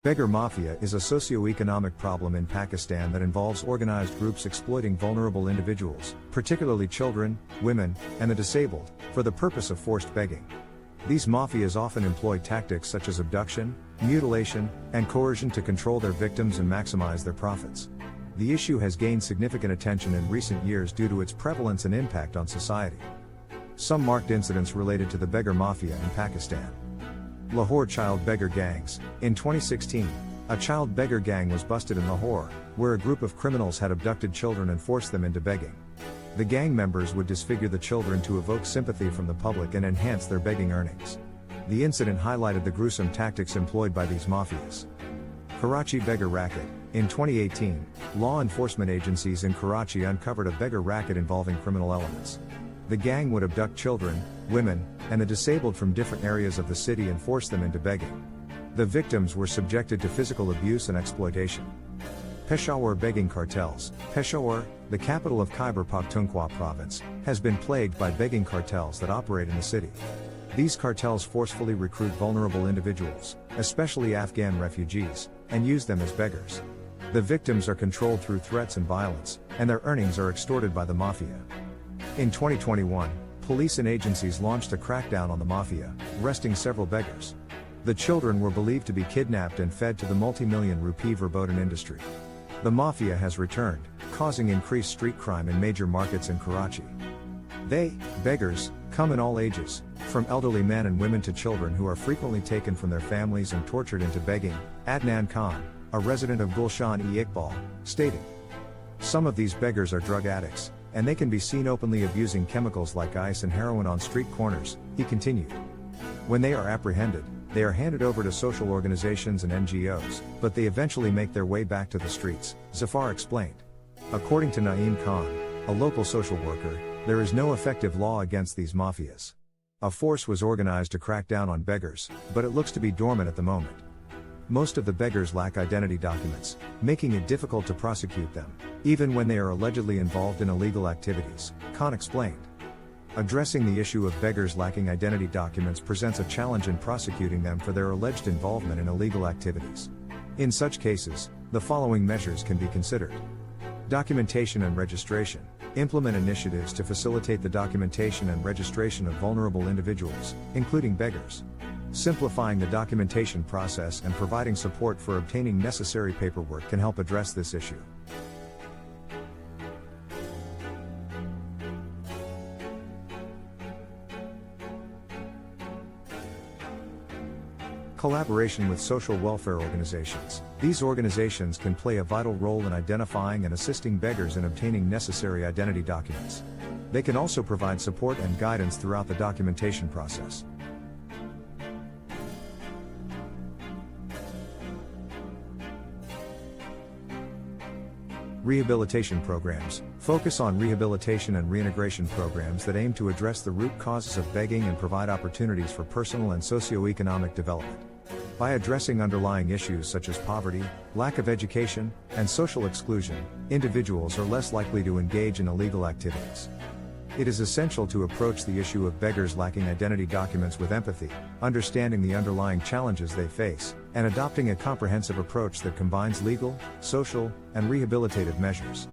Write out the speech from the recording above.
Beggar Mafia is a socio-economic problem in Pakistan that involves organized groups exploiting vulnerable individuals, particularly children, women, and the disabled, for the purpose of forced begging. These mafias often employ tactics such as abduction, mutilation, and coercion to control their victims and maximize their profits. The issue has gained significant attention in recent years due to its prevalence and impact on society. Some marked incidents related to the Beggar Mafia in Pakistan. Lahore child beggar gangs. In 2016, a child beggar gang was busted in Lahore, where a group of criminals had abducted children and forced them into begging. The gang members would disfigure the children to evoke sympathy from the public and enhance their begging earnings. The incident highlighted the gruesome tactics employed by these mafias. Karachi beggar racket. In 2018, law enforcement agencies in Karachi uncovered a beggar racket involving criminal elements. The gang would abduct children, women, and the disabled from different areas of the city and force them into begging. The victims were subjected to physical abuse and exploitation. Peshawar begging cartels. Peshawar, the capital of Khyber Pakhtunkhwa province, has been plagued by begging cartels that operate in the city. These cartels forcefully recruit vulnerable individuals, especially Afghan refugees, and use them as beggars. The victims are controlled through threats and violence, and their earnings are extorted by the mafia. In 2021, police and agencies launched a crackdown on the mafia, arresting several beggars. The children were believed to be kidnapped and fed to the multi-million rupee verboten industry. The mafia has returned, causing increased street crime in major markets in Karachi. Beggars, come in all ages, from elderly men and women to children who are frequently taken from their families and tortured into begging, Adnan Khan, a resident of Gulshan-e-Iqbal, stated. Some of these beggars are drug addicts, and they can be seen openly abusing chemicals like ice and heroin on street corners, he continued. When they are apprehended, they are handed over to social organizations and NGOs, but they eventually make their way back to the streets, Zafar explained. According to Naeem Khan, a local social worker, there is no effective law against these mafias. A force was organized to crack down on beggars, but it looks to be dormant at the moment. Most of the beggars lack identity documents, making it difficult to prosecute them, even when they are allegedly involved in illegal activities, Khan explained. Addressing the issue of beggars lacking identity documents presents a challenge in prosecuting them for their alleged involvement in illegal activities. In such cases, the following measures can be considered. Documentation and registration. Implement initiatives to facilitate the documentation and registration of vulnerable individuals, including beggars. Simplifying the documentation process and providing support for obtaining necessary paperwork can help address this issue. Collaboration with social welfare organizations. These organizations can play a vital role in identifying and assisting beggars in obtaining necessary identity documents. They can also provide support and guidance throughout the documentation process. Rehabilitation programs. Focus on rehabilitation and reintegration programs that aim to address the root causes of begging and provide opportunities for personal and socio-economic development. By addressing underlying issues such as poverty, lack of education, and social exclusion, individuals are less likely to engage in illegal activities. It is essential to approach the issue of beggars lacking identity documents with empathy, understanding the underlying challenges they face, and adopting a comprehensive approach that combines legal, social, and rehabilitative measures.